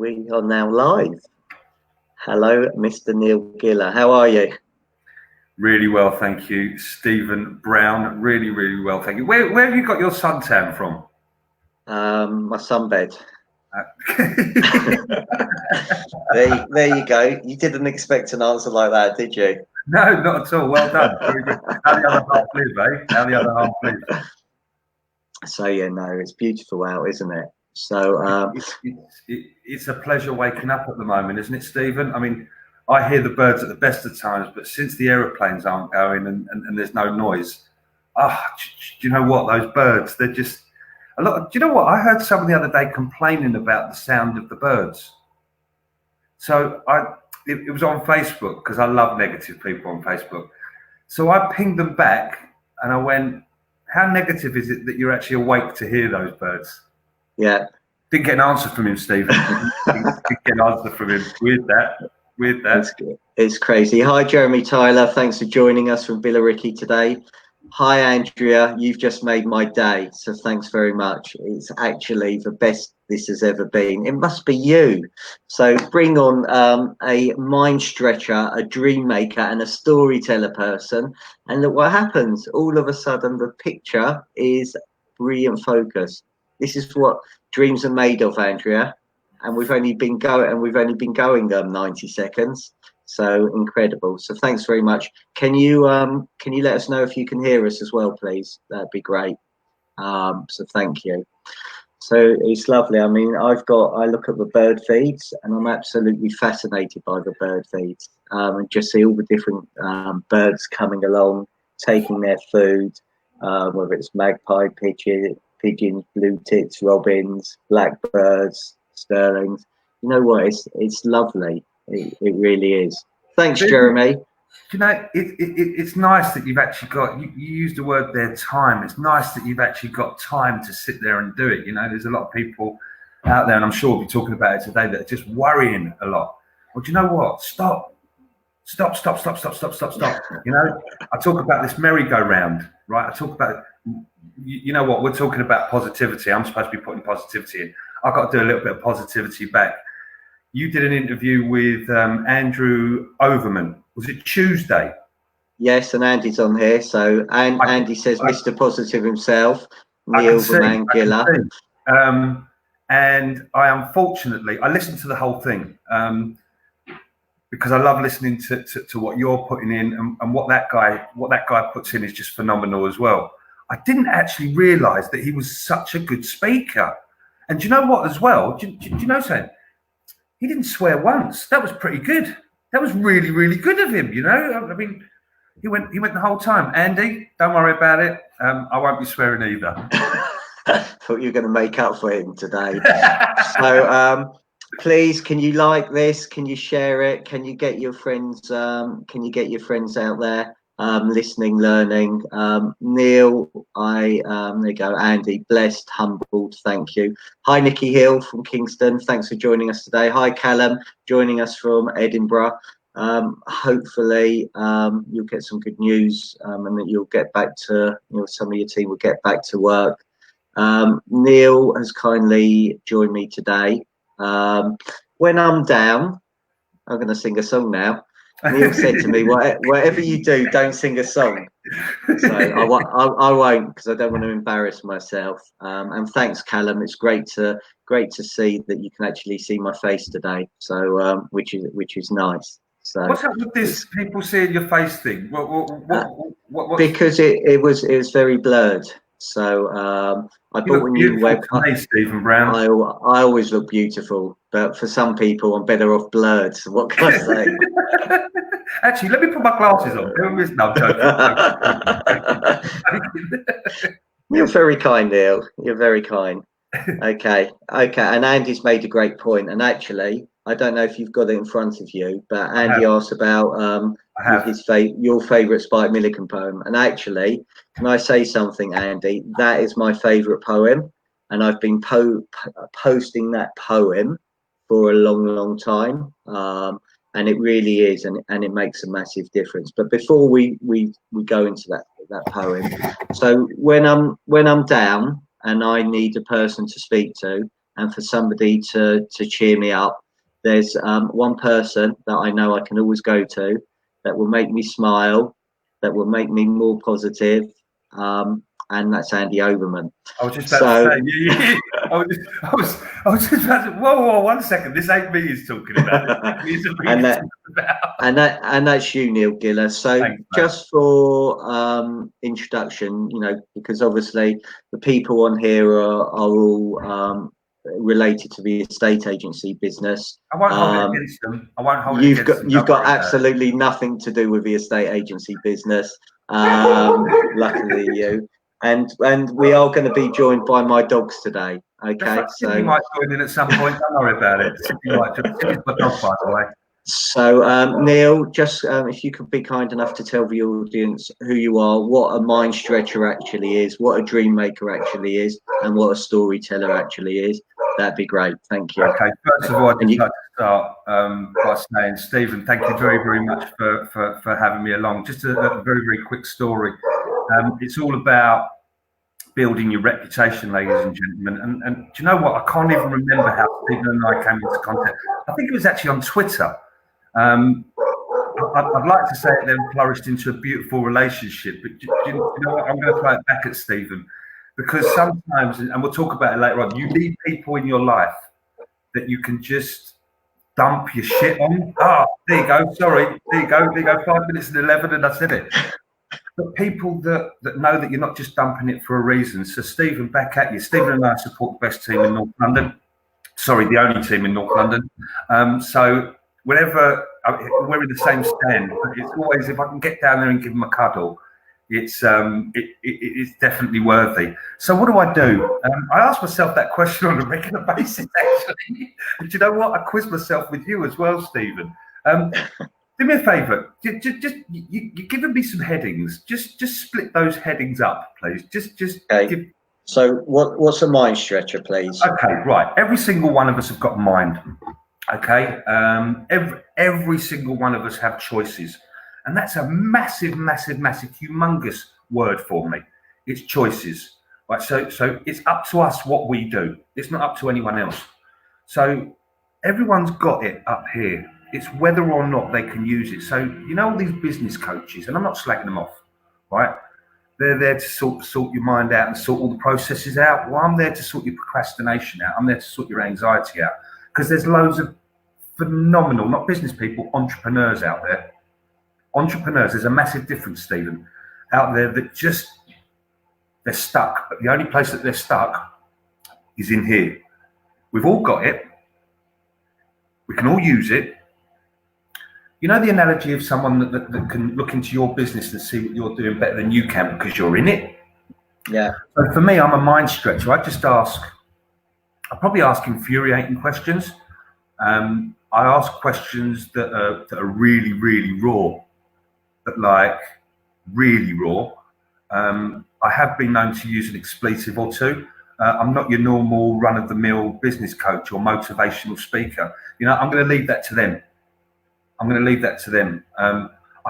We are now live. Hello, Mr. Neil Giller. How are you? Really well, thank you. Stephen Brown, really, really well, thank you. Where have you got your suntan from? My sunbed. There you go. You didn't expect an answer like that, did you? No, not at all. Well done. How the other half live, eh? How the other half live. So yeah, no, it's beautiful out, isn't it? So it's a pleasure waking up at the moment, isn't it, Stephen? I mean, I hear the birds at the best of times, but since the aeroplanes aren't going and there's no noise, do you know what? Those birds, they're just a lot. Do you know what? I heard someone the other day complaining about the sound of the birds. So it was on Facebook, because I love negative people on Facebook. So I pinged them back and I went, how negative is it that you're actually awake to hear those birds? Yeah. Didn't get an answer from him, Stephen. Didn't get an answer from him. Weird that. It's crazy. Hi, Jeremy Tyler. Thanks for joining us from Billericay today. Hi, Andrea. You've just made my day. So thanks very much. It's actually the best this has ever been. It must be you. So bring on a mind stretcher, a dream maker, and a storyteller person. And look what happens. All of a sudden, the picture is brilliant focus. This is what dreams are made of, Andrea. And we've only been going 90 seconds. So incredible. So thanks very much. Can you let us know if you can hear us as well, please? That'd be great. So thank you. So it's lovely. I mean, I look at the bird feeds and I'm absolutely fascinated by the bird feeds. And just see all the different birds coming along, taking their food, whether it's magpie, pigeons, blue tits, robins, blackbirds, sterlings. You know what? It's lovely. It really is. Thanks, Jeremy. You know, it's nice that you've actually got, you used the word there, time. It's nice that you've actually got time to sit there and do it. You know, there's a lot of people out there, and I'm sure we'll be talking about it today, that are just worrying a lot. Well, do you know what? Stop. You know, I talk about this merry-go-round, right? I talk about, you know what? We're talking about positivity. I'm supposed to be putting positivity in. I've got to do a little bit of positivity back. You did an interview with Andrew Overman. Was it Tuesday? Yes, and Andy's on here. So Andy says Mr. Positive himself, Neil the Man Giller. And I listened to the whole thing because I love listening to what you're putting in, and what that guy puts in is just phenomenal as well. I didn't actually realise that he was such a good speaker. And do you know what as well? Do you know something? He didn't swear once. That was pretty good. That was really, really good of him, you know? I mean, he went the whole time. Andy, don't worry about it. I won't be swearing either. Thought you were going to make up for him today. So please, can you like this? Can you share it? Can you get your friends out there listening, learning? Neil, there you go. Andy, blessed, humbled, thank you. Hi, Nikki Hill from Kingston. Thanks for joining us today. Hi, Callum, joining us from Edinburgh. Hopefully you'll get some good news, and that you'll get back to, some of your team will get back to work. Neil has kindly joined me today. When I'm down, I'm going to sing a song now. Neil said to me, whatever you do, don't sing a song. So I won't, because I don't want to embarrass myself. And thanks, Callum. It's great to see that you can actually see my face today. So which is nice. So what's up with this people seeing your face thing? What? Because it was very blurred. So I bought a new webcam. Stephen Brown. I always look beautiful, but for some people, I'm better off blurred. So what can I say? Actually, let me put my glasses on. No, I'm joking. You're very kind, Neil. You're very kind. Okay. And Andy's made a great point. And actually, I don't know if you've got it in front of you, but Andy asked about your favourite Spike Milligan poem. And actually, can I say something, Andy? That is my favourite poem, and I've been posting that poem for a long, long time. And it really is, and it makes a massive difference. But before we go into that poem, so when I'm down and I need a person to speak to, and for somebody to cheer me up, there's one person that I know I can always go to that will make me smile, that will make me more positive, and that's Andy Overman. I was just about to say, yeah. I was just about to, whoa, 1 second. This ain't me he's talking about. And that's you, Neil Giller. So thanks, just for introduction, because obviously the people on here are all related to the estate agency business. I won't hold it against them. I won't hold it against them. You've got absolutely nothing to do with the estate agency business. Luckily you. And we are going to be joined by my dogs today. Okay, so you might join in at some point. Don't worry about it. You might join. My dog, by the way. So Neil, just if you could be kind enough to tell the audience who you are, what a mind stretcher actually is, what a dream maker actually is, and what a storyteller actually is, that'd be great. Thank you. Okay, first of all, I'd just like to start by saying, Stephen, thank you very, very much for having me along. Just a very, very quick story. It's all about building your reputation, ladies and gentlemen. And do you know what? I can't even remember how Stephen and I came into contact. I think it was actually on Twitter. I'd like to say it then flourished into a beautiful relationship, but do you know what? I'm going to throw it back at Stephen, because sometimes, and we'll talk about it later on, you need people in your life that you can just dump your shit on. Oh, there you go. Sorry. There you go. 5 minutes and 11 and I said it. But people that know that you're not just dumping it for a reason. So Stephen, back at you. Stephen and I support the best team in North London. Sorry, the only team in North London. So whenever we're in the same stand, it's always, if I can get down there and give them a cuddle, it's definitely worthy. So what do? I ask myself that question on a regular basis, actually. And do you know what? I quiz myself with you as well, Stephen. Do me a favour. Just you're giving me some headings. Just split those headings up, please. Okay. So what's a mind stretcher, please? Okay, right. Every single one of us have got a mind. Okay. Every single one of us have choices, and that's a massive, humongous word for me. It's choices. Right. So it's up to us what we do. It's not up to anyone else. So everyone's got it up here. It's whether or not they can use it. So, all these business coaches, and I'm not slagging them off, right? They're there to sort your mind out and sort all the processes out. Well, I'm there to sort your procrastination out. I'm there to sort your anxiety out. Because there's loads of phenomenal, not business people, entrepreneurs out there. Entrepreneurs, there's a massive difference, Stephen, out there that they're stuck. But the only place that they're stuck is in here. We've all got it. We can all use it. You know the analogy of someone that can look into your business and see what you're doing better than you can because you're in it? Yeah. So for me, I'm a mind stretcher. I probably ask infuriating questions. I ask questions that are really, really raw, really raw. I have been known to use an expletive or two. I'm not your normal run-of-the-mill business coach or motivational speaker. I'm going to leave that to them. I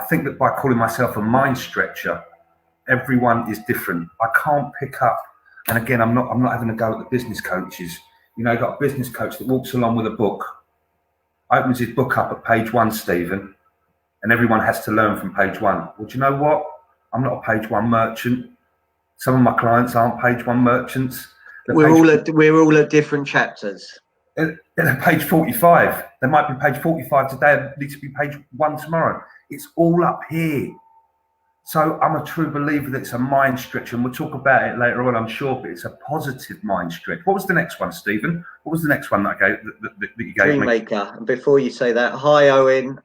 think that by calling myself a mind stretcher, everyone is different. I can't pick up, and again, I'm not having a go at the business coaches. You've got a business coach that walks along with a book, opens his book up at page 1, Stephen, and everyone has to learn from page 1. Well, do you know what? I'm not a page 1 merchant. Some of my clients aren't page 1 merchants. We're all at different chapters. They're page 45. They might be page 45 today. It needs to be page 1 tomorrow. It's all up here. So I'm a true believer that it's a mind stretch, and we'll talk about it later on, I'm sure. But it's a positive mind stretch. What was the next one, Stephen? What was the next one that you gave me? Dreammaker. And before you say that, hi Owen.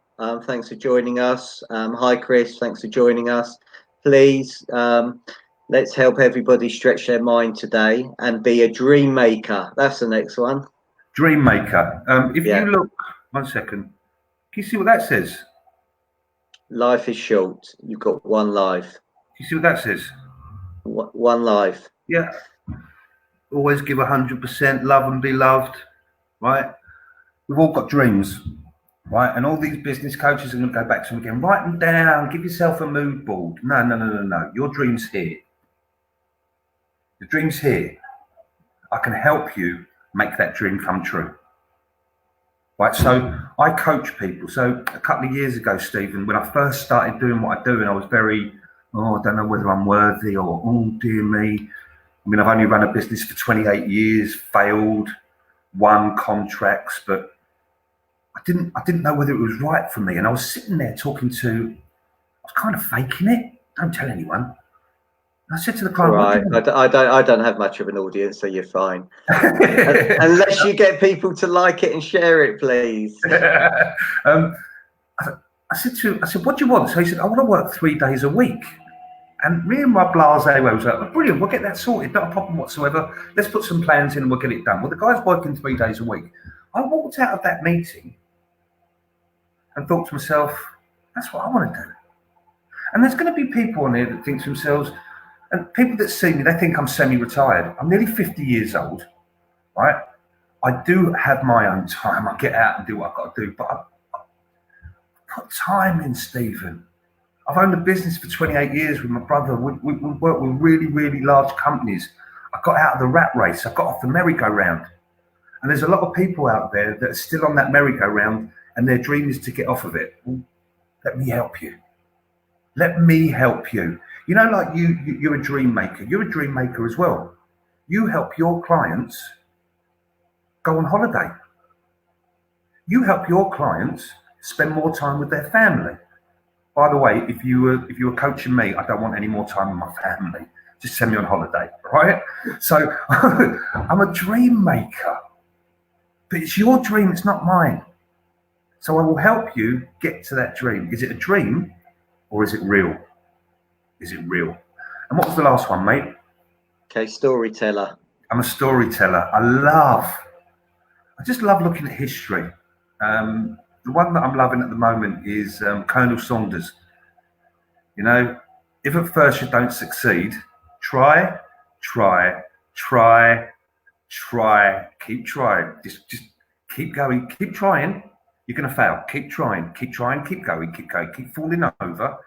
Thanks for joining us. Hi Chris. Thanks for joining us. Please. Let's help everybody stretch their mind today and be a dream maker. That's the next one. Dream maker. If you look, 1 second, can you see what that says? Life is short. You've got one life. Can you see what that says? One life. Yeah. Always give 100%, love and be loved, right? We've all got dreams, right? And all these business coaches are going to go back to them again. Write them down. Give yourself a mood board. No. Your dream's here. The dream's here. I can help you make that dream come true. Right, so I coach people. So a couple of years ago, Stephen, when I first started doing what I do, and I was very, I don't know whether I'm worthy, or oh dear me. I mean, I've only run a business for 28 years, failed, won contracts, but I didn't know whether it was right for me. And I was sitting there talking to, I was kind of faking it. Don't tell anyone. I said to the client, right, I don't have much of an audience, so you're fine. Unless you get people to like it and share it, please. I said, what do you want? So he said, I want to work 3 days a week. And me and my blasé way was like, brilliant, we'll get that sorted, not a problem whatsoever. Let's put some plans in and we'll get it done. Well, the guy's working 3 days a week. I walked out of that meeting and thought to myself, that's what I want to do. And there's going to be people on there that think to themselves, and people that see me, they think I'm semi-retired. I'm nearly 50 years old, right? I do have my own time. I get out and do what I've got to do, but I put time in, Stephen. I've owned a business for 28 years with my brother. We worked with really, really large companies. I got out of the rat race. I got off the merry-go-round. And there's a lot of people out there that are still on that merry-go-round and their dream is to get off of it. Well, let me help you. Let me help you. You know, like you're a dream maker. You're a dream maker as well. You help your clients go on holiday. You help your clients spend more time with their family. By the way, if you were coaching me, I don't want any more time with my family. Just send me on holiday, right? So I'm a dream maker, but it's your dream, it's not mine. So I will help you get to that dream. Is it a dream or is it real? Is it real? And what was the last one, mate? Okay, storyteller. I'm a storyteller. I just love looking at history. The one that I'm loving at the moment is Colonel Saunders. You know, if at first you don't succeed, try, keep trying. Just keep going, keep trying. You're going to fail. Keep trying, keep going, keep falling over,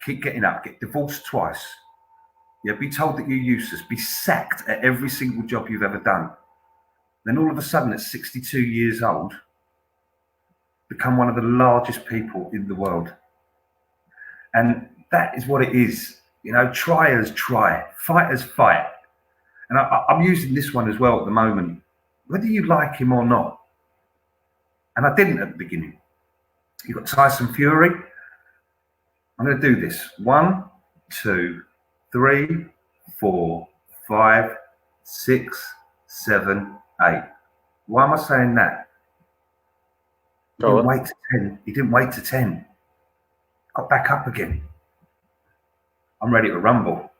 keep getting up, get divorced twice. Yeah, be told that you're useless, be sacked at every single job you've ever done. Then all of a sudden at 62 years old, become one of the largest people in the world. And that is what it is. You know, tryers try, fighters fight. And I'm using this one as well at the moment, whether you like him or not. And I didn't at the beginning. You've got Tyson Fury. I'm going to do this. 1, 2, 3, 4, 5, 6, 7, 8. Why am I saying that? He didn't wait to 10. He didn't wait to 10. Got back up again. I'm ready to rumble.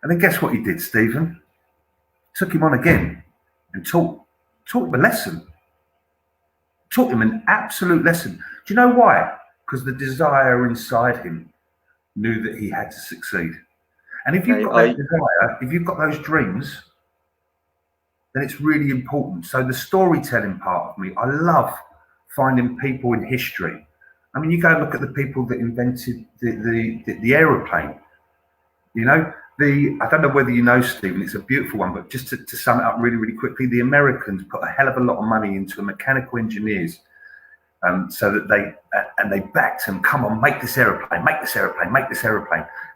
And then guess what he did, Stephen? Took him on again and taught him a lesson. Taught him an absolute lesson. Do you know why? Because the desire inside him knew that he had to succeed. And if you've got that desire, if you've got those dreams, then it's really important. So the storytelling part of me, I love finding people in history. I mean, you go and look at the people that invented the aeroplane. You know, I don't know whether you know, Stephen, it's a beautiful one, but just to sum it up really, really quickly, the Americans put a hell of a lot of money into mechanical engineers, so that they backed them, come on, make this aeroplane.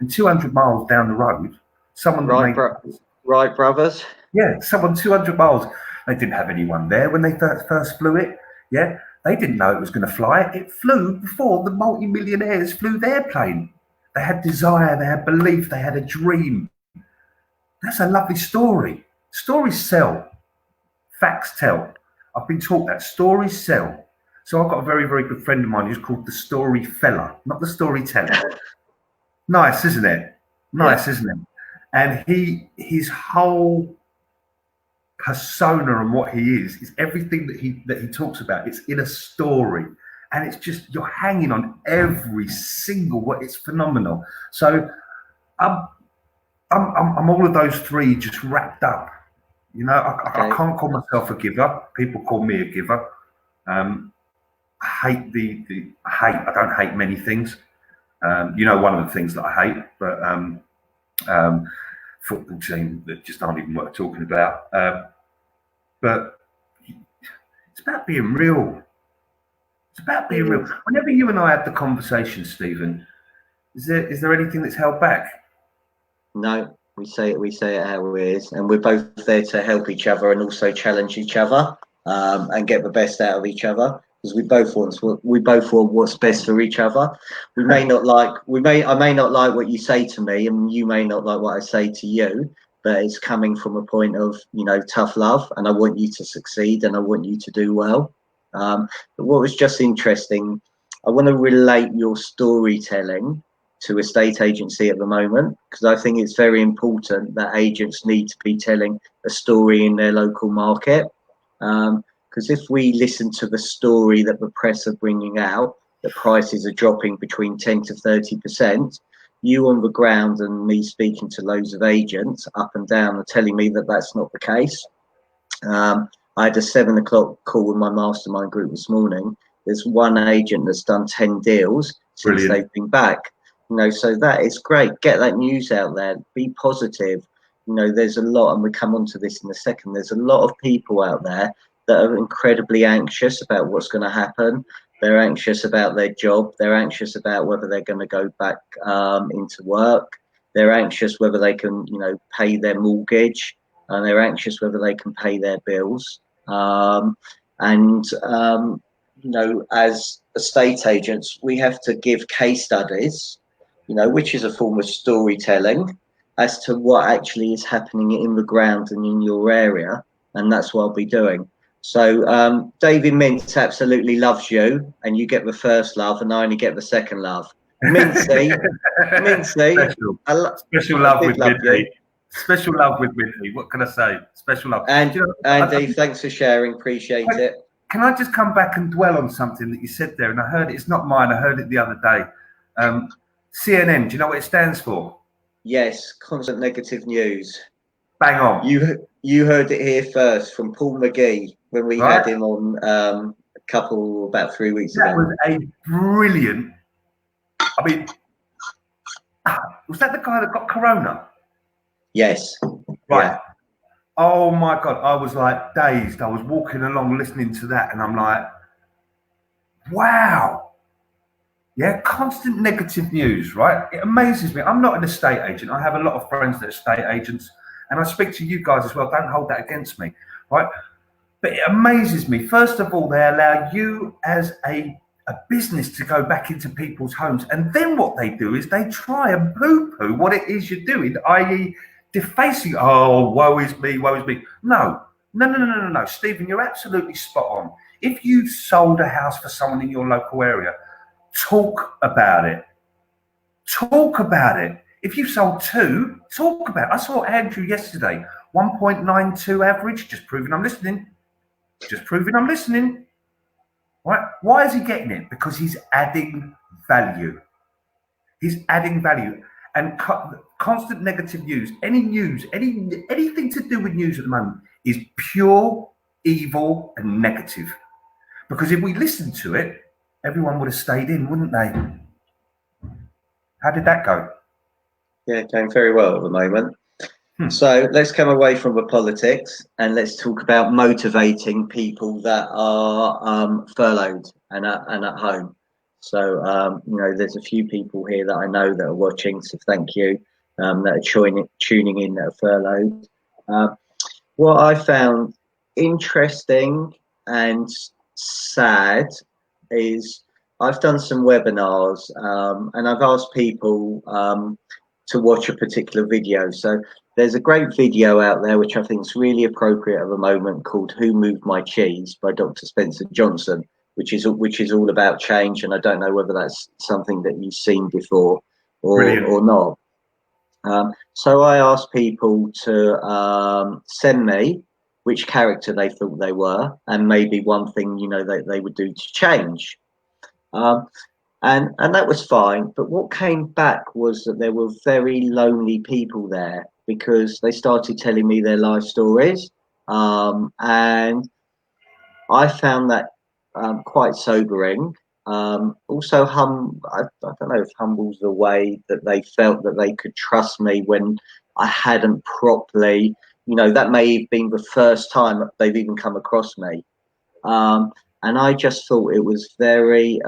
And 200 miles down the road, someone Wright brothers. Yeah, someone 200 miles. They didn't have anyone there when they first flew it. Yeah, they didn't know it was going to fly. It flew before the multi-millionaires flew their plane. They had desire, they had belief, they had a dream. That's a lovely story. Stories sell. Facts tell. I've been taught that stories sell. So I've got a very, very good friend of mine who's called the story fella, not the storyteller. Nice, isn't it? Nice, isn't it? And his whole persona and what he is everything that he talks about. It's in a story, and it's just, you're hanging on every single word. It's phenomenal. So I'm all of those three just wrapped up. You know, I can't call myself a giver. People call me a giver. I don't hate many things. You know, one of the things that I hate, but football team that just aren't even worth talking about. but it's about being real. It's about being real. It is. Whenever you and I had the conversation, Stephen, is there anything that's held back? No, we say it how it is, and we're both there to help each other and also challenge each other, and get the best out of each other, because we both want what's best for each other. I may not like what you say to me, and you may not like what I say to you, but it's coming from a point of, tough love, and I want you to succeed and I want you to do well. But what was just interesting, I want to relate your storytelling to a estate agency at the moment, because I think it's very important that agents need to be telling a story in their local market. Because if we listen to the story that the press are bringing out, that prices are dropping between 10 to 30%, you on the ground and me speaking to loads of agents up and down are telling me that that's not the case. I had a 7 o'clock call with my mastermind group this morning. There's one agent that's done 10 deals since Brilliant. they've been back. So that is great. Get that news out there. Be positive. There's a lot, and we come on to this in a second. There's a lot of people out there that are incredibly anxious about what's going to happen. They're anxious about their job. They're anxious about whether they're going to go back into work. They're anxious whether they can, pay their mortgage, and they're anxious whether they can pay their bills. As estate agents, we have to give case studies, which is a form of storytelling as to what actually is happening in the ground and in your area. And that's what I'll be doing. So David Mintz absolutely loves you, and you get the first love, and I only get the second love. Mincy, special love with Minty. Special love with Minty. What can I say? Special love. And Andy, thanks for sharing. Appreciate it. Can I just come back and dwell on something that you said there? And I heard it's not mine. I heard it the other day. CNN. Do you know what it stands for? Yes, constant negative news. Bang on. You heard it here first from Paul McGee when we had him on about 3 weeks ago. That was a brilliant. I mean, was that the guy that got corona? Yes. Right. Yeah. Oh my God. I was like dazed. I was walking along listening to that, and I'm like, wow. Yeah, constant negative news, right? It amazes me. I'm not an estate agent. I have a lot of friends that are estate agents, and I speak to you guys as well. Don't hold that against me, right? But it amazes me. First of all, they allow you as a business to go back into people's homes, and then what they do is they try and poo-poo what it is you're doing, i.e. defacing. Oh, woe is me, woe is me. No. Stephen, you're absolutely spot on. If you sold a house for someone in your local area, talk about it. Talk about it. If you sold two, talk about it. I saw Andrew yesterday, 1.92 average, just proving I'm listening. Right? Why is he getting it? Because he's adding value. And constant negative news, anything to do with news at the moment is pure evil and negative. Because if we listened to it, everyone would have stayed in, wouldn't they? How did that go? Yeah, going very well at the moment. So let's come away from the politics and let's talk about motivating people that are furloughed and at home. So, there's a few people here that I know that are watching, so thank you, that are tuning in that are furloughed. What I found interesting and sad is I've done some webinars and I've asked people to watch a particular video. So there's a great video out there which I think is really appropriate at the moment called "Who Moved My Cheese" by Dr. Spencer Johnson, which is all about change, and I don't know whether that's something that you've seen before or not. So I asked people to send me which character they thought they were, and maybe one thing they would do to change. And that was fine, but what came back was that there were very lonely people there because they started telling me their life stories, and I found that quite sobering. Also, I don't know if humble's the way that they felt that they could trust me when I hadn't properly that may have been the first time they've even come across me. And I just thought it was very,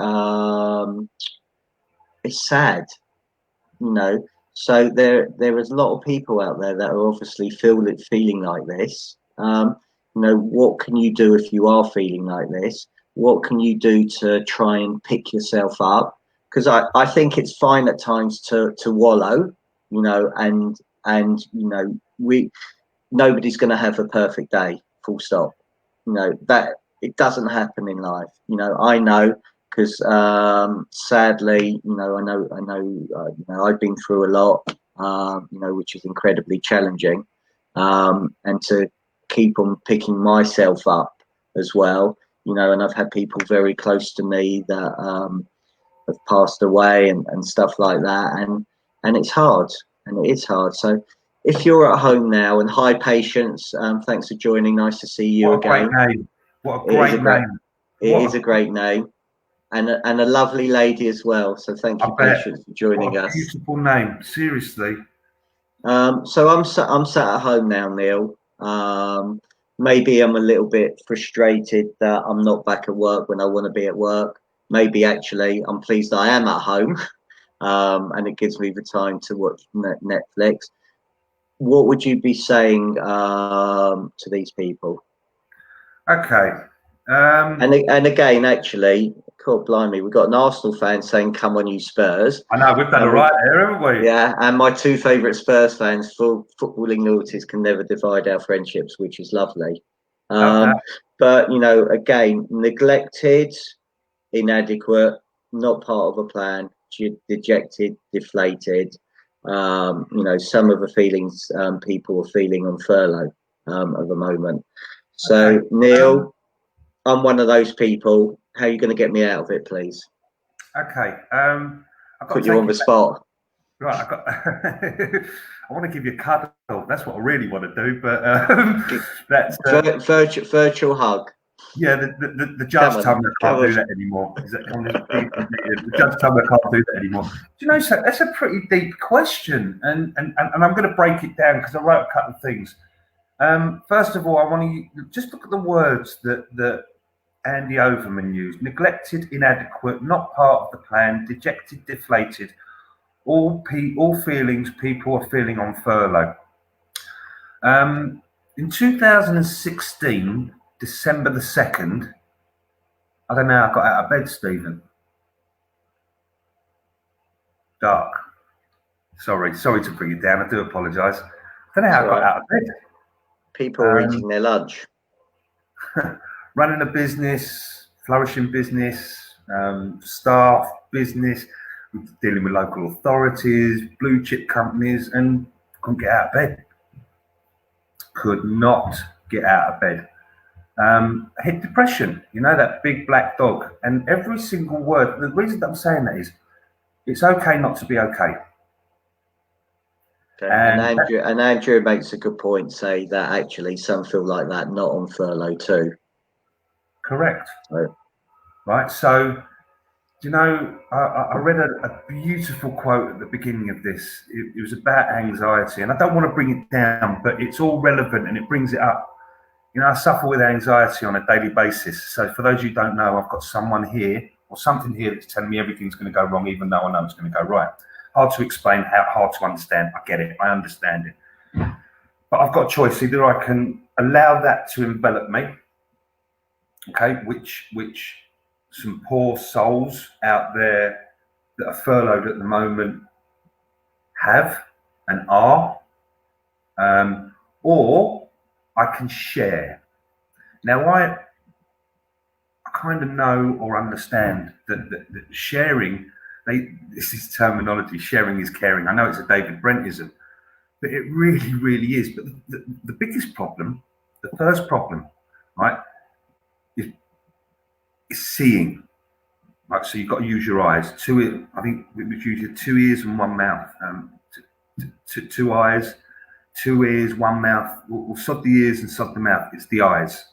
it's sad, So there is a lot of people out there that are obviously feeling like this. What can you do if you are feeling like this? What can you do to try and pick yourself up? Because I think it's fine at times to wallow, and nobody's going to have a perfect day, full stop. That it doesn't happen in life. I know, because sadly, I know I've been through a lot, which is incredibly challenging, and to keep on picking myself up as well, and I've had people very close to me that have passed away and stuff like that, and it's hard, and it is hard. So if you're at home now, and hi Patience, thanks for joining, nice to see you again. What a great name. It is a great name, and a lovely lady as well. So thank you, Patience, for joining us. Beautiful name, seriously. So I'm sat at home now, Neil. Maybe I'm a little bit frustrated that I'm not back at work when I want to be at work. Maybe actually I'm pleased I am at home, and it gives me the time to watch Netflix. What would you be saying to these people? Okay. And again, actually, God blimey, we've got an Arsenal fan saying, "Come on, you Spurs." I know, we've done all right there, haven't we? Yeah, and my two favourite Spurs fans, footballing loyalties can never divide our friendships, which is lovely. But, again, neglected, inadequate, not part of a plan, dejected, deflated. Some of the feelings people are feeling on furlough at the moment. So, okay. Neil, I'm one of those people. How are you going to get me out of it, please? Okay. Put you on the spot. Right. I want to give you a cuddle. That's what I really want to do. But that's virtual hug. Yeah, the judge told me I can't do that anymore. The judge told me I can't do that anymore. Do you know, so that's a pretty deep question, and I'm going to break it down because I wrote a couple of things. First of all, I want to just look at the words that Andy Overman used: neglected, inadequate, not part of the plan, dejected, deflated. All feelings people are feeling on furlough. In 2016. December the 2nd, I don't know how I got out of bed, Stephen. Dark. Sorry to bring it down. I do apologise. I don't know how I got out of bed. People are eating their lunch. Running a business, flourishing business, staff, business, dealing with local authorities, blue chip companies, and couldn't get out of bed. Could not get out of bed. Hit depression, that big black dog, and every single word. The reason that I'm saying that is, it's okay not to be okay. Okay. And Andrew makes a good point. Say that actually some feel like that, not on furlough too. Correct. Right. So, I read a beautiful quote at the beginning of this. It was about anxiety, and I don't want to bring it down, but it's all relevant and it brings it up. I suffer with anxiety on a daily basis. So for those who don't know, I've got someone here or something here that's telling me everything's going to go wrong, even though I know it's going to go right. Hard to explain, hard to understand. I get it. I understand it. But I've got a choice. Either I can allow that to envelop me, okay, which some poor souls out there that are furloughed at the moment have and are, or I can share. Now, I kind of know or understand that sharing, this is terminology, sharing is caring. I know it's a David Brentism, but it really, really is. But the biggest problem, the first problem, right, is seeing. Right, so you've got to use your eyes. I think we would use 2 ears and 1 mouth. 2 eyes. 2 ears, 1 mouth. We'll sod the ears and sod the mouth. It's the eyes.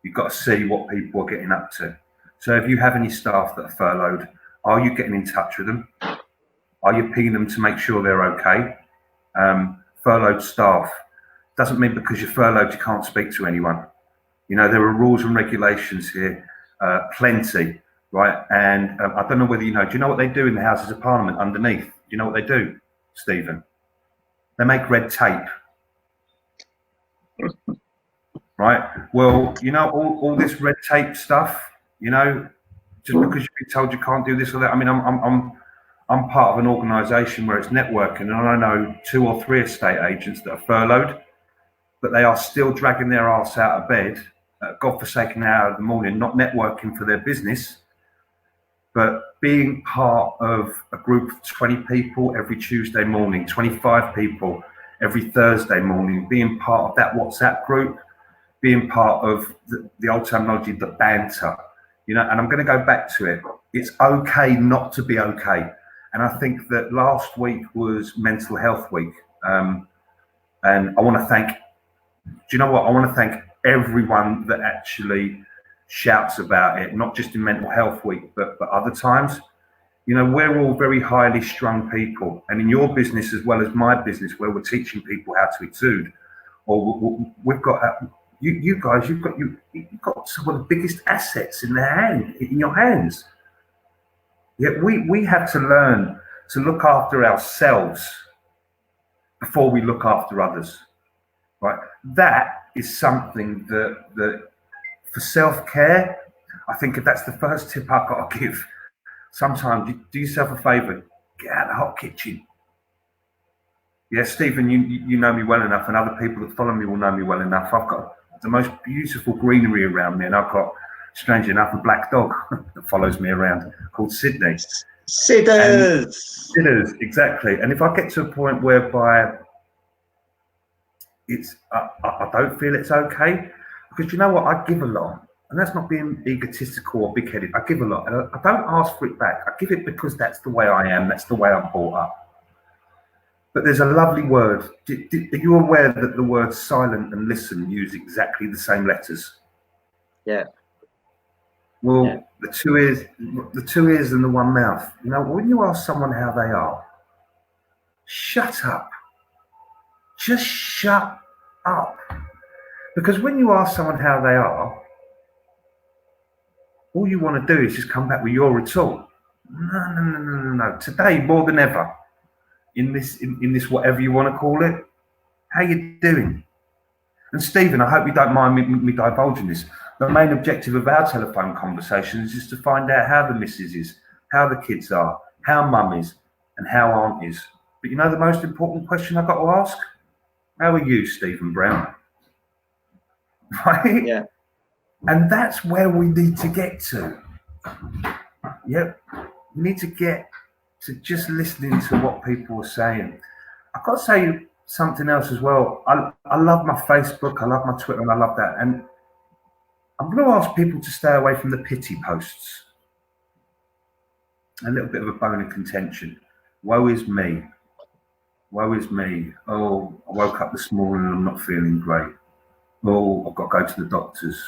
You've got to see what people are getting up to. So if you have any staff that are furloughed, are you getting in touch with them? Are you pinging them to make sure they're okay? Furloughed staff, doesn't mean because you're furloughed you can't speak to anyone. You know, there are rules and regulations here, plenty, right? And I don't know whether you know, do you know what they do in the Houses of Parliament underneath? Do you know what they do, Stephen? They make red tape. Right? Well, you know, all this red tape stuff, you know, just because you've been told you can't do this or that. I mean, I'm part of an organisation where it's networking, and I know 2 or 3 estate agents that are furloughed, but they are still dragging their arse out of bed at a godforsaken hour of the morning, not networking for their business, but being part of a group of 20 people every Tuesday morning, 25 people every Thursday morning, being part of that WhatsApp group, being part of the old terminology, the banter, you know, and I'm going to go back to it. It's okay not to be okay. And I think that last week was Mental Health Week. And I want to thank, do you know what? I want to thank everyone that actually shouts about it, not just in Mental Health Week, but other times. You know, we're all very highly strung people. And in your business, as well as my business, where we're teaching people how to exude, or we've got... You guys, you've got some of the biggest assets in your hands. Yet we have to learn to look after ourselves before we look after others. Right? That is something that for self-care, I think if that's the first tip I've got to give, sometimes you do yourself a favour, get out of the hot kitchen. Yeah, Stephen, you know me well enough, and other people that follow me will know me well enough. I've got the most beautiful greenery around me, and I've got, strangely enough, a black dog that follows me around called Sydney. Sidders, exactly. And if I get to a point whereby it's I don't feel it's okay, because you know what, I give a lot, and that's not being egotistical or big-headed. I give a lot, and I don't ask for it back. I give it because that's the way I am. That's the way I'm brought up. But there's a lovely word. Are you aware that the words silent and listen use exactly the same letters? Yeah. Well, yeah. The two ears and the one mouth. You know, when you ask someone how they are, shut up. Just shut up. Because when you ask someone how they are, all you want to do is just come back with your retort. No. Today, more than ever, in this whatever you want to call it, how you doing? And Stephen, I hope you don't mind me divulging this. The main objective of our telephone conversations is to find out how the missus is, how the kids are, how mum is, and how aunt is. But you know the most important question I've got to ask? How are you, Stephen Brown? Right? Yeah. And that's where we need to get to. Yep. We need to get to just listening to what people are saying. I've got to say something else as well. I love my Facebook, I love my Twitter, and I love that. And I'm going to ask people to stay away from the pity posts. A little bit of a bone of contention. Woe is me. Woe is me. Oh, I woke up this morning and I'm not feeling great. Oh, I've got to go to the doctors.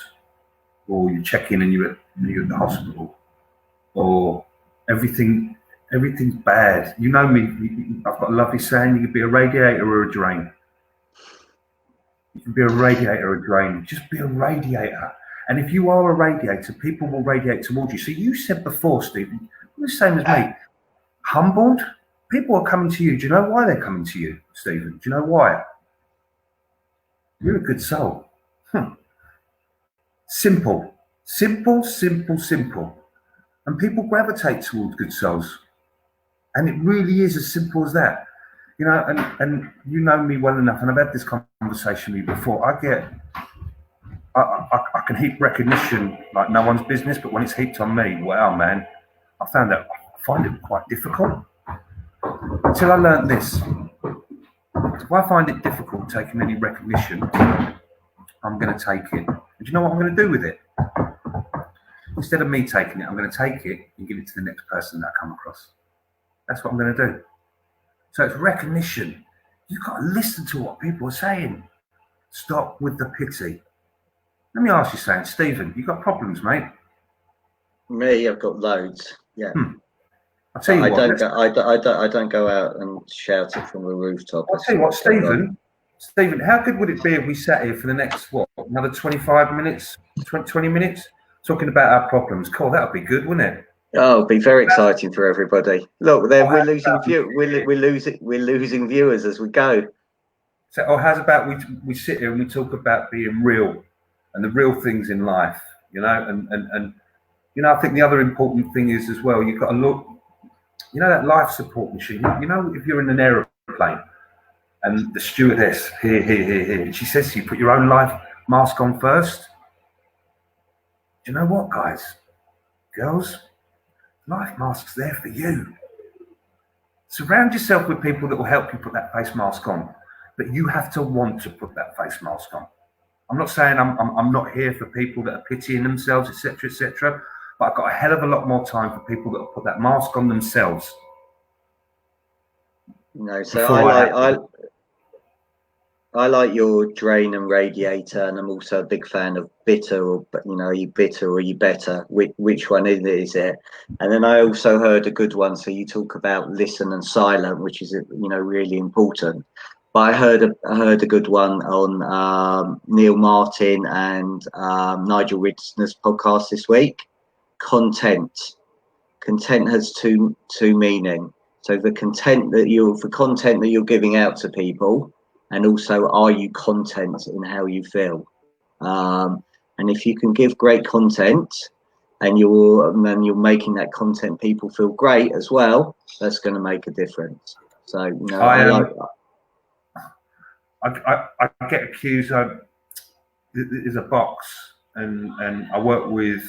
Or you check in and you're at the hospital. Or everything's bad. You know me, I've got a lovely saying, you could be a radiator or a drain. You can be a radiator or a drain. Just be a radiator. And if you are a radiator, people will radiate towards you. So you said before, Stephen, the same as me, humbled. People are coming to you. Do you know why they're coming to you, Stephen? Do you know why? You're a good soul. Simple. And people gravitate towards good souls. And it really is as simple as that. You know, and you know me well enough, and I've had this conversation with you before. I can heap recognition like no one's business, but when it's heaped on me, wow, man, I find it quite difficult. Until I learned this. If I find it difficult taking any recognition, I'm going to take it. And do you know what I'm going to do with it? Instead of me taking it, I'm going to take it and give it to the next person that I come across. That's what I'm going to do. So it's recognition. You've got to listen to what people are saying. Stop with the pity. Let me ask you something, Stephen. You got problems, mate? Me, I've got loads. Yeah. I'll tell you I don't go out and shout it from a rooftop. I'll tell you what, Stephen. Stephen, how good would it be if we sat here for the next, another 25 minutes, 20 minutes, talking about our problems? Cool, that would be good, wouldn't it? Oh, it'll be very exciting for everybody. Look, Or we're losing we're losing viewers as we go. So, how's about we sit here and we talk about being real and the real things in life, and I think the other important thing is as well, you've got to look, that life support machine, if you're in an aeroplane and the stewardess, here, she says to you, put your own life mask on first. Do you know what, guys, girls, life mask's there for you. Surround yourself with people that will help you put that face mask on, but you have to want to put that face mask on. I'm not saying I'm not here for people that are pitying themselves, etc., but I've got a hell of a lot more time for people that will put that mask on themselves. So I like your drain and radiator, and I'm also a big fan of bitter, or are you bitter or are you better? Which one is it? And then I also heard a good one. So you talk about listen and silent, which is really important. But I heard a good one on Neil Martin and Nigel Ritzner's podcast this week. Content has two meaning. So the content that you're giving out to people. And also, are you content in how you feel? And if you can give great content, and you're making that content people feel great as well, that's going to make a difference. So I get accused. There's a box, and I work with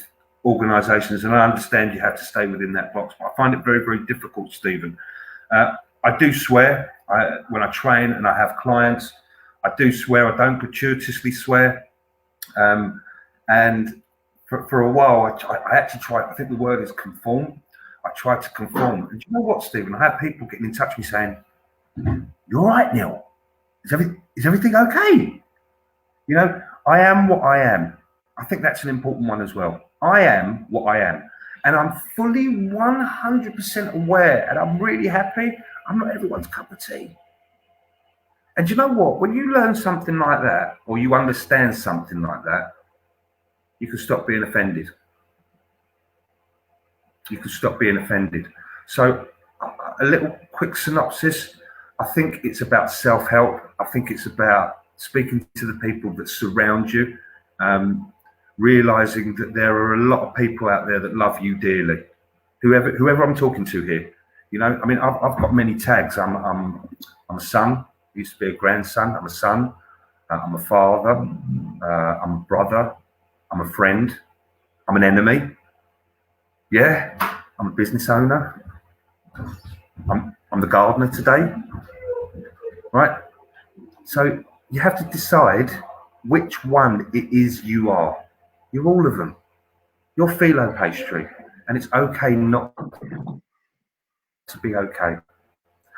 organisations, and I understand you have to stay within that box. But I find it very, very difficult, Stephen. I do swear when I train and I have clients. I do swear. I don't gratuitously swear. And for a while, I actually tried. I think the word is conform. I tried to conform. And do you know what, Stephen? I had people getting in touch with me saying, "You're right, Neil. Is everything okay?" I am what I am. I think that's an important one as well. I am what I am. And I'm fully 100% aware, and I'm really happy. I'm not everyone's cup of tea. And you know what? When you learn something like that, or you understand something like that, you can stop being offended. You can stop being offended. So a little quick synopsis. I think it's about self-help. I think it's about speaking to the people that surround you, realizing that there are a lot of people out there that love you dearly. Whoever I'm talking to here, I've got many tags. I'm a son. Used to be a grandson. I'm a son. I'm a father. I'm a brother. I'm a friend. I'm an enemy. Yeah, I'm a business owner. I'm the gardener today. Right. So you have to decide which one it is you are. You're all of them. You're phyllo pastry, and it's okay not to be okay.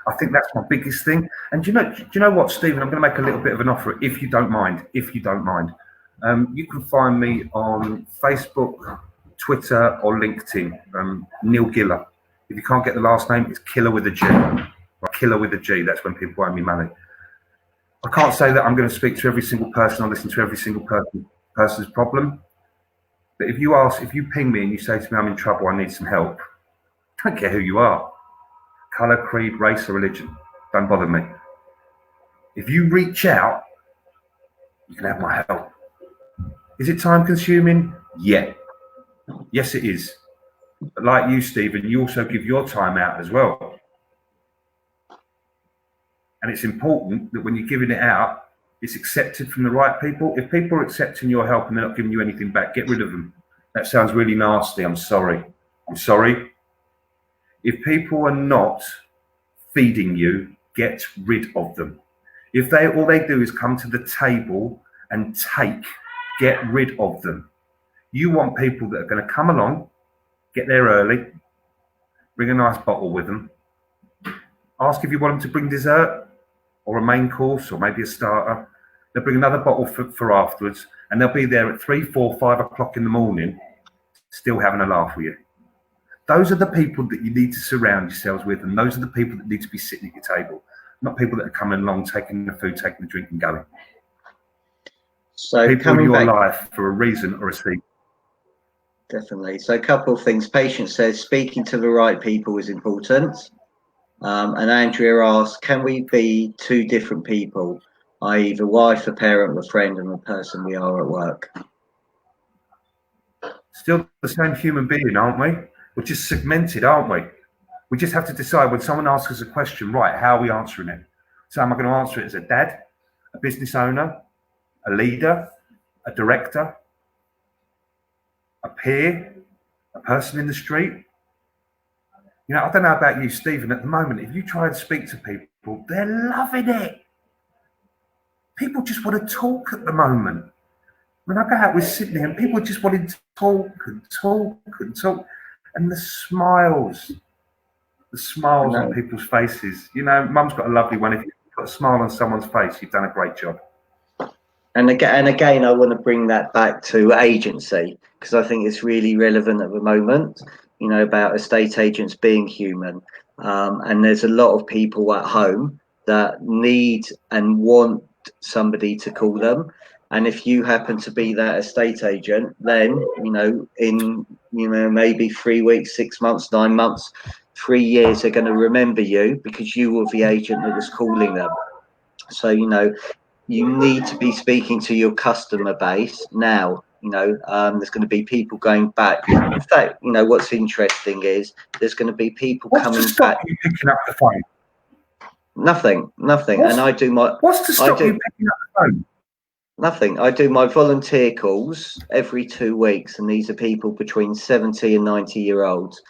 I think that's my biggest thing. And do you know what, Stephen? I'm going to make a little bit of an offer, if you don't mind. You can find me on Facebook, Twitter, or LinkedIn. Neil Giller. If you can't get the last name, it's Killer with a G. Right, Killer with a G. That's when people owe me money. I can't say that I'm going to speak to every single person or listen to every single person's problem. But if you ping me and you say to me, I'm in trouble, I need some help, I don't care who you are. Colour, creed, race, or religion. Don't bother me. If you reach out, you can have my help. Is it time consuming? Yeah. Yes, it is. But like you, Stephen, you also give your time out as well. And it's important that when you're giving it out, it's accepted from the right people. If people are accepting your help and they're not giving you anything back, get rid of them. That sounds really nasty. I'm sorry. If people are not feeding you, get rid of them. If all they do is come to the table and take, get rid of them. You want people that are going to come along, get there early, bring a nice bottle with them, ask if you want them to bring dessert or a main course or maybe a starter. They'll bring another bottle for afterwards, and they'll be there at 3, 4, 5 o'clock in the morning, still having a laugh with you. Those are the people that you need to surround yourselves with, and those are the people that need to be sitting at your table. not people that are coming along, taking the food, taking the drink and going. So People in your back, life for a reason or a season. definitely. So a couple of things. Patience says speaking to the right people is important. And Andrea asks, can we be two different people, i.e. the wife, a parent, a friend, and the person we are at work? Still the same human being, aren't we? We're just segmented, aren't we? We just have to decide when someone asks us a question, right, how are we answering it? So am I going to answer it as a dad, a business owner, a leader, a director, a peer, a person in the street? You know, I don't know about you, Stephen, at the moment, if you try and speak to people, they're loving it. People just want to talk at the moment. When I go out with Sydney and people just wanting to talk and talk and talk, and the smiles on people's faces. You know, Mum's got a lovely one. If you put a smile on someone's face, you've done a great job. And again, I want to bring that back to agency, because I think it's really relevant at the moment, you know, about estate agents being human. And there's a lot of people at home that need and want somebody to call them. And if you happen to be that estate agent, then, you know, in, you know, maybe 3 weeks, 6 months, 9 months, 3 years, they're going to remember you because you were the agent that was calling them. So, you know, you need to be speaking to your customer base now. You know, there's going to be people going back. In fact, you know, what's interesting is there's going to be people coming back. You picking up the phone? Nothing. And I do my. What's to stop you picking up the phone? Nothing. I do my volunteer calls every 2 weeks, and these are people between 70 and 90-year-olds.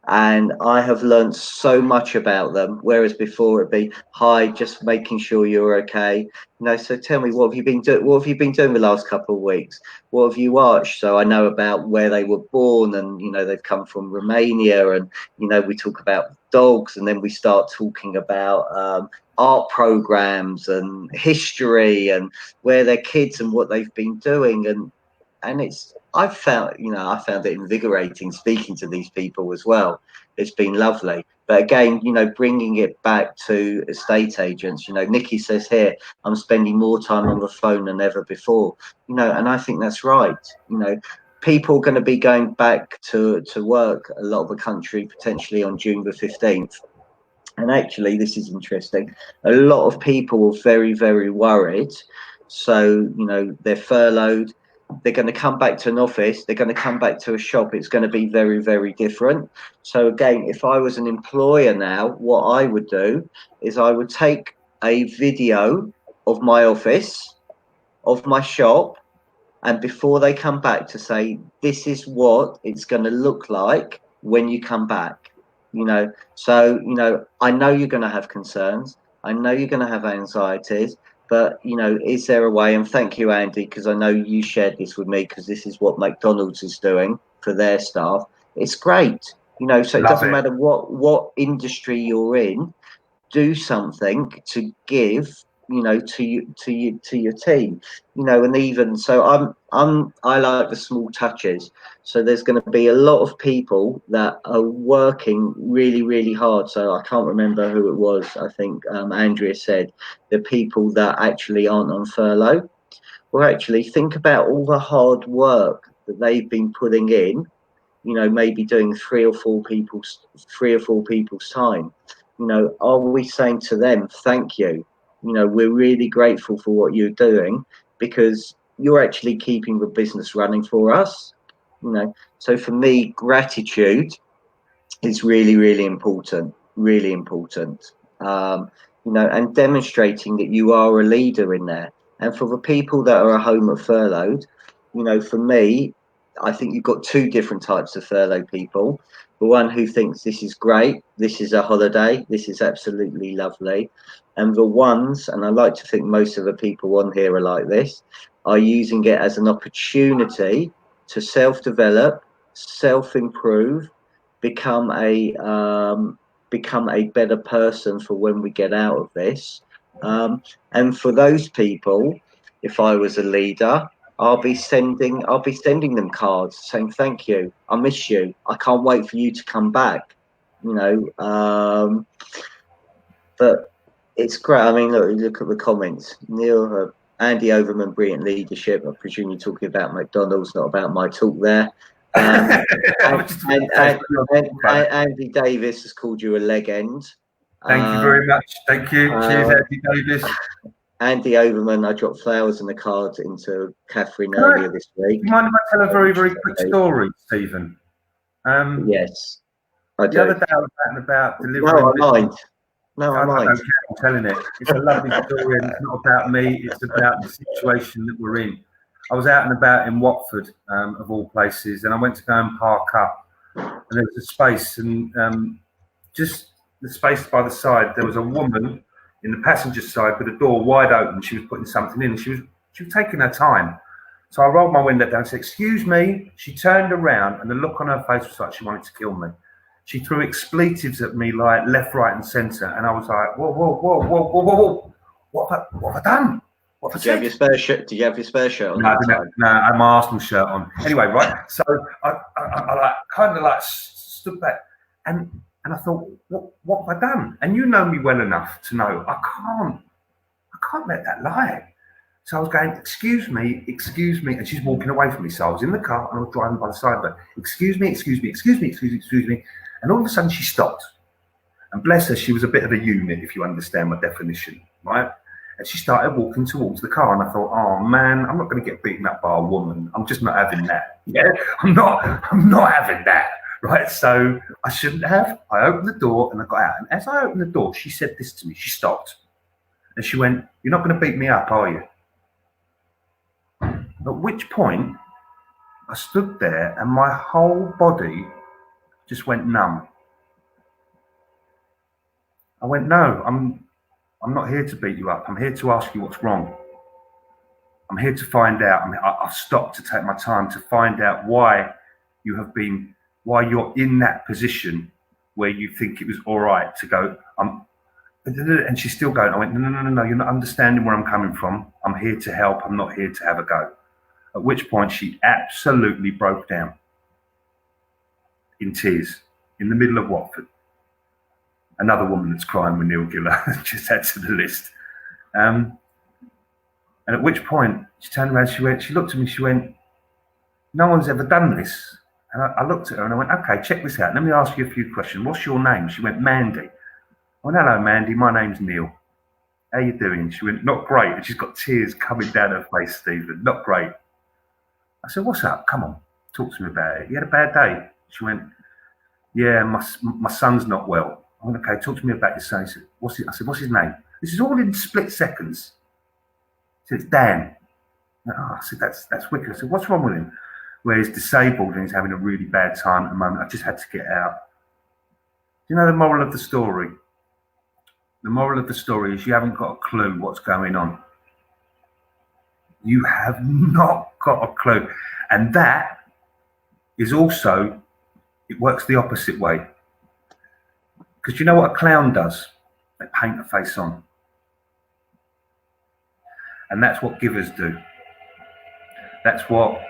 And I have learned so much about them, whereas before it'd be, hi, just making sure you're okay. You know, so tell me, what have you been doing? What have you been doing the last couple of weeks? What have you watched? So I know about where they were born, and, you know, they've come from Romania, and, you know, we talk about dogs, and then we start talking about art programs and history and where their kids and what they've been doing. And I found it invigorating speaking to these people as well. It's been lovely. But again, you know, bringing it back to estate agents, you know, Nikki says here, I'm spending more time on the phone than ever before, you know, and I think that's right. You know, people are going to be going back to work a lot of the country potentially on June the 15th. And actually, this is interesting. A lot of people are very, very worried. So, you know, they're furloughed. They're going to come back to an office. They're going to come back to a shop. It's going to be very, very different. So again, if I was an employer now, what I would do is I would take a video of my office, of my shop, and before they come back to say, this is what it's going to look like when you come back. You know, so, you know, I know you're going to have concerns. I know you're going to have anxieties, but, you know, is there a way? And thank you, Andy, because I know you shared this with me, because this is what McDonald's is doing for their staff. It's great. You know, so it doesn't matter what industry you're in, do something to give, you know, to your team, you know. And even so, I like the small touches. So there's going to be a lot of people that are working really, really hard. So I can't remember who it was. I think Andrea said the people that actually aren't on furlough. Well, actually, think about all the hard work that they've been putting in. You know, maybe doing three or four people's time. You know, are we saying to them, thank you? You know, we're really grateful for what you're doing, because you're actually keeping the business running for us. You know, so for me, gratitude is really, really important. Really important. You know, and demonstrating that you are a leader in there. And for the people that are at home at furloughed, you know, for me, I think you've got two different types of furlough people. The one who thinks this is great, this is a holiday, this is absolutely lovely. And the ones, and I like to think most of the people on here are like this, are using it as an opportunity to self-develop, self-improve, become a better person for when we get out of this. And for those people, if I was a leader, I'll be sending them cards saying thank you, I miss you, I can't wait for you to come back. You know, but It's great. I mean, look at the comments. Neil, Andy Overman, brilliant leadership. I presume you're talking about McDonald's, not about my talk there. I And, was just and, about and, to say, Andy Davis has called you a leg end. thank you very much. Thank you. Cheers, Uh, Andy Davis. Andy Overman, I dropped flowers and a card into Catherine Do earlier this week. you mind if I tell a very, very quick story, Stephen? Yes, I do. The other day I was out and about delivering. No, I mind. No, I I mind. don't care, I'm telling it. It's a lovely story, and it's not about me. It's about the situation that we're in. I was out and about in Watford, of all places, and I went to go and park up. And there was a space, and just the space by the side, there was a woman in the passenger side with the door wide open. She was putting something in, and she was taking her time. So I rolled my window down and said, "Excuse me." She turned around, and the look on her face was like she wanted to kill me. She threw expletives at me like left, right, and centre, and I was like, "Whoa, whoa, whoa, whoa, whoa, whoa, whoa! What have I done? What have I said?" Did you have your spare shirt? Did you have your spare shirt on? No, I didn't. No, I had my Arsenal shirt on. Anyway, right. So I like kind of like stood back, and I thought, what have I done? And you know me well enough to know I can't let that lie. So I was going, excuse me, and she's walking away from me. So I was in the car and I was driving by the side of her. Excuse me. And all of a sudden she stopped. And bless her, she was a bit of a unit, if you understand my definition, right? And she started walking towards the car, and I thought, oh man, I'm not going to get beaten up by a woman. I'm just not having that. Yeah, I'm not having that. Right. So I shouldn't have. I opened the door and I got out. And as I opened the door, she said this to me. She stopped. And she went, "You're not going to beat me up, are you?" At which point I stood there and my whole body just went numb. I went, "No, I'm not here to beat you up. I'm here to ask you what's wrong. I'm here to find out." I've stopped to take my time to find out why you're in that position where you think it was all right to go. And she's still going. I went, no, you're not understanding where I'm coming from. I'm here to help. I'm not here to have a go. At which point she absolutely broke down in tears in the middle of Watford. Another woman that's crying with Neil Giller just add to the list. And at which point she turned around, she looked at me, she went, "No one's ever done this." And I looked at her and I went, "Okay, check this out. Let me ask you a few questions. What's your name?" She went, "Mandy." I went, "Hello, Mandy. My name's Neil. How you doing?" She went, "Not great." And she's got tears coming down her face, Stephen. "Not great." I said, "What's up? Come on, talk to me about it. You had a bad day?" She went, "Yeah, my son's not well." I went, "Okay, talk to me about your son." I said, "What's his name?" This is all in split seconds. She said, "It's Dan." I said, that's wicked. I said, "What's wrong with him?" "Well, he's disabled and he's having a really bad time at the moment. I just had to get out." Do you know the moral of the story? The moral of the story is you haven't got a clue what's going on. You have not got a clue. And that is also, it works the opposite way. Because you know what a clown does? They paint a face on. And that's what givers do. That's what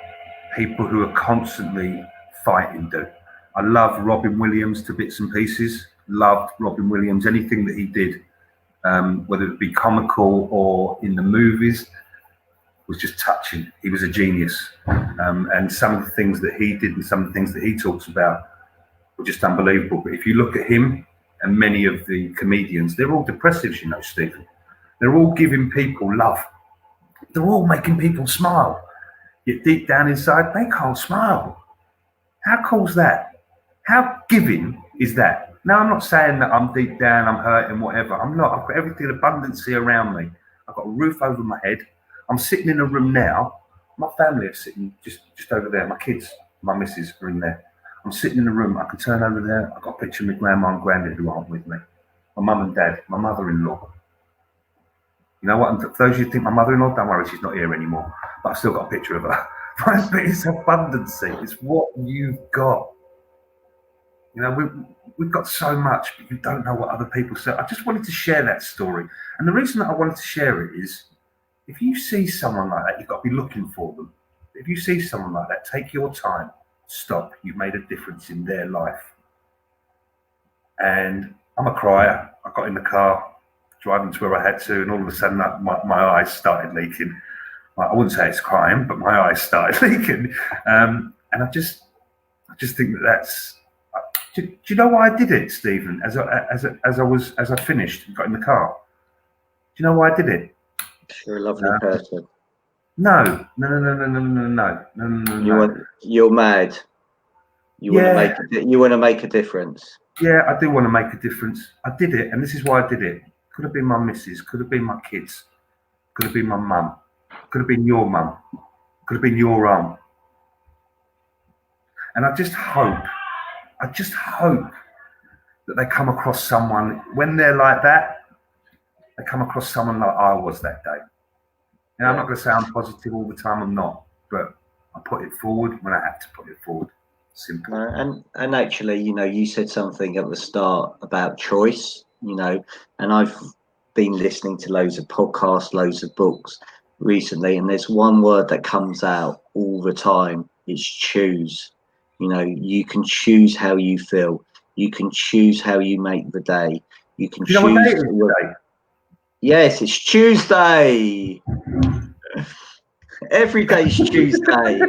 people who are constantly fighting do. I love Robin Williams to bits and pieces. Loved Robin Williams. Anything that he did, whether it be comical or in the movies, was just touching. He was a genius. And some of the things that he did and some of the things that he talks about were just unbelievable. But if you look at him and many of the comedians, they're all depressives, you know, Stephen. They're all giving people love. They're all making people smile. Yet deep down inside, they can't smile. How cool's that? How giving is that? Now, I'm not saying that I'm deep down, I'm hurting, whatever. I'm not. I've got everything abundancy around me. I've got a roof over my head. I'm sitting in a room now. My family are sitting just over there. My kids, my missus are in there. I'm sitting in a room. I can turn over there. I've got a picture of my grandma and granddad who aren't with me. My mum and dad, my mother-in-law. You know what? And for those of you who think my mother-in-law, don't worry, she's not here anymore. But I've still got a picture of her. But it's abundancy. It's what you've got. You know, we've got so much, but you don't know what other people say. I just wanted to share that story. And the reason that I wanted to share it is, if you see someone like that, you've got to be looking for them. If you see someone like that, take your time. Stop. You've made a difference in their life. And I'm a crier. I got in the car, driving to where I had to, and all of a sudden my eyes started leaking. I wouldn't say it's crime, but my eyes started leaking, and I just think that's. Do you know why I did it, Stephen? As I finished and got in the car. Do you know why I did it? You're a lovely person. No. You're mad. You want to make a difference. Yeah, I do want to make a difference. I did it, and this is why I did it. Could have been my missus, could have been my kids, could have been my mum, could have been your mum, could have been your aunt. And I just hope that they come across someone, when they're like that, they come across someone like I was that day. And I'm not going to say I'm positive all the time, I'm not, but I put it forward when I have to put it forward. Simple. And actually, you said something at the start about choice, and I've been listening to loads of podcasts, loads of books recently, and there's one word that comes out all the time. It's choose. You can choose how you feel. You can choose how you make the day. You can choose. What day is it today? Yes, it's Tuesday. Every day's Tuesday.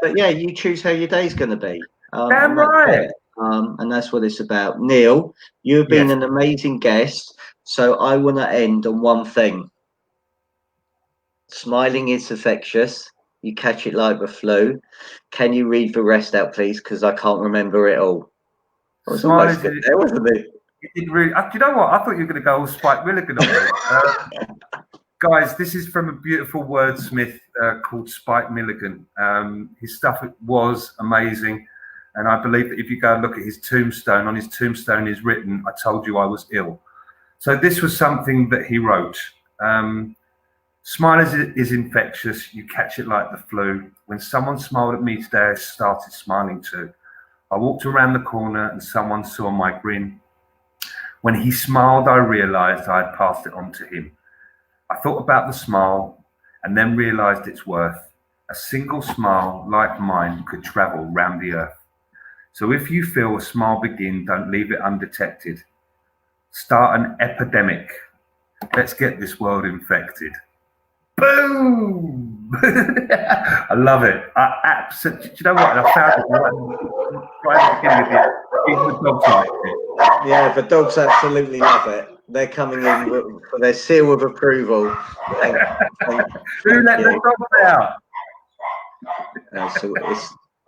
But yeah, you choose how your day's going to be. Damn right. And that's what it's about. Neil, you have been an amazing guest. So I want to end on one thing. Smiling is infectious. You catch it like the flu. Can you read the rest out, please? Because I can't remember it all. I was almost good there, wasn't it? It really, do you know what? I thought you were going to go all Spike Milligan on me. Guys, this is from a beautiful wordsmith called Spike Milligan. His stuff was amazing. And I believe that if you go and look at his tombstone, on his tombstone is written, "I told you I was ill." So this was something that he wrote. Smile is infectious. You catch it like the flu. When someone smiled at me today, I started smiling too. I walked around the corner and someone saw my grin. When he smiled, I realized I had passed it on to him. I thought about the smile and then realized its worth. A single smile like mine could travel round the earth. So if you feel a smile begin, don't leave it undetected. Start an epidemic. Let's get this world infected. Boom! I love it. I absolutely. Do you know what? I found it right at the beginning of it. Even the dogs like it. Yeah, the dogs absolutely love it. They're coming in for their seal of approval. Who let the dogs out? So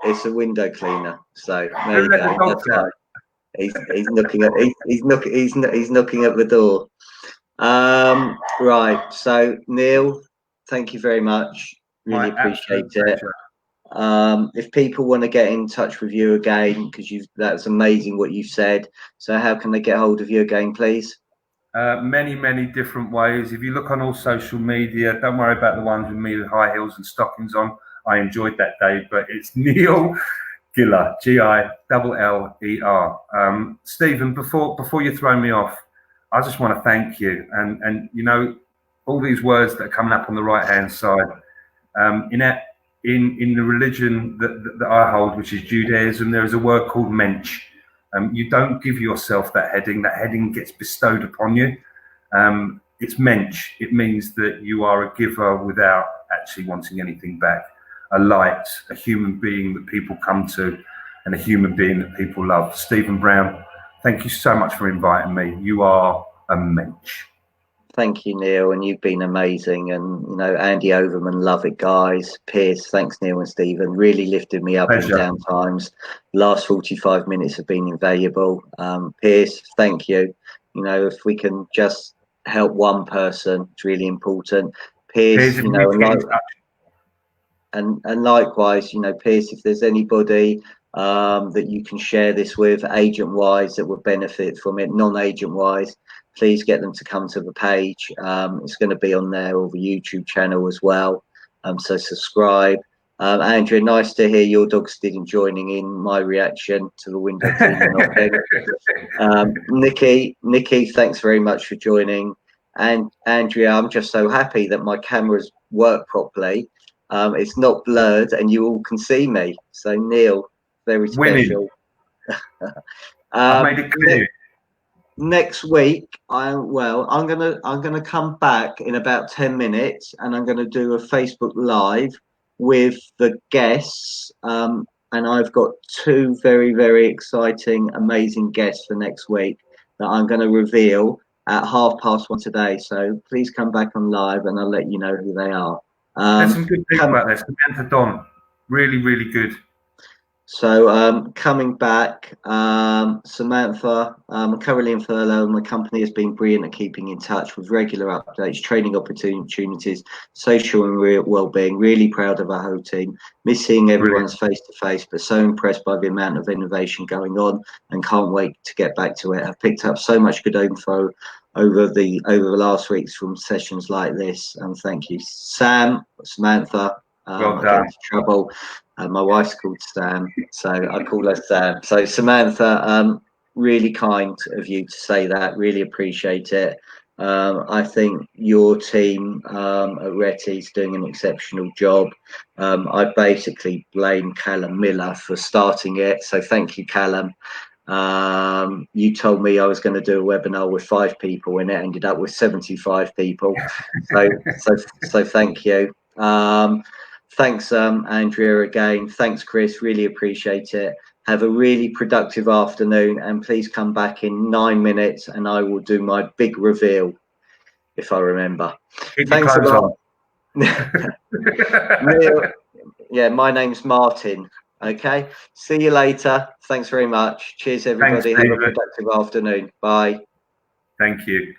it's a window cleaner. So there you go. That's right. He's knocking at he's knocking at the door. Right. So Neil, thank you very much. Really appreciate it. If people want to get in touch with you again, because that's amazing what you've said. So how can they get hold of you again, please? Many different ways. If you look on all social media, don't worry about the ones with me with high heels and stockings on. I enjoyed that day, but it's Neil Giller, Giller. Stephen, before you throw me off, I just want to thank you. And all these words that are coming up on the right hand side, in the religion that I hold, which is Judaism, there is a word called mensch. You don't give yourself that heading gets bestowed upon you. It's mensch. It means that you are a giver without actually wanting anything back. A light, a human being that people come to, and a human being that people love. Stephen Brown, thank you so much for inviting me. You are a mensch. Thank you, Neil, and you've been amazing. And Andy Overman, love it, guys. Pierce, thanks, Neil and Stephen. Really lifted me up in down times. Last 45 minutes have been invaluable. Pierce, thank you. If we can just help one person, it's really important. Pierce, and likewise, Pierce, if there's anybody that you can share this with, agent-wise, that would benefit from it, non-agent-wise, please get them to come to the page. It's going to be on there, or the YouTube channel as well. So subscribe. Andrea, nice to hear your dogs didn't joining in my reaction to the window cleaning. Nikki, thanks very much for joining. And Andrea, I'm just so happy that my cameras work properly. It's not blurred and you all can see me. So Neil, very special. I made it clear. next week, I'm gonna come back in about 10 minutes, and I'm gonna do a Facebook Live with the guests. And I've got two very, very exciting, amazing guests for next week that I'm going to reveal at 1:30 today. So please come back on live, and I'll let you know who they are. There's some good people out there. Samantha Don, really, really good. So coming back, Samantha, currently in furlough. My company has been brilliant at keeping in touch with regular updates, training opportunities, social and real well-being. Really proud of our whole team. Miss seeing everyone's face-to-face, but so impressed by the amount of innovation going on, and can't wait to get back to it. I've picked up so much good info over the last weeks from sessions like this, and thank you, Samantha. Well I get done. into trouble. My wife's called Sam, so I call her Sam. So Samantha, really kind of you to say that. Really appreciate it. I think your team at Retty's doing an exceptional job. I basically blame Callum Miller for starting it. So thank you, Callum. You told me I was going to do a webinar with 5 people, and it ended up with 75 people. So thank you. Thanks, Andrea, again. Thanks, Chris. Really appreciate it. Have a really productive afternoon, and please come back in 9 minutes, and I will do my big reveal if I remember. Keep Thanks your a clothes lot. on. Yeah, my name's Martin. Okay. See you later. Thanks very much. Cheers, everybody. Thanks, have a productive afternoon. Bye. Thank you.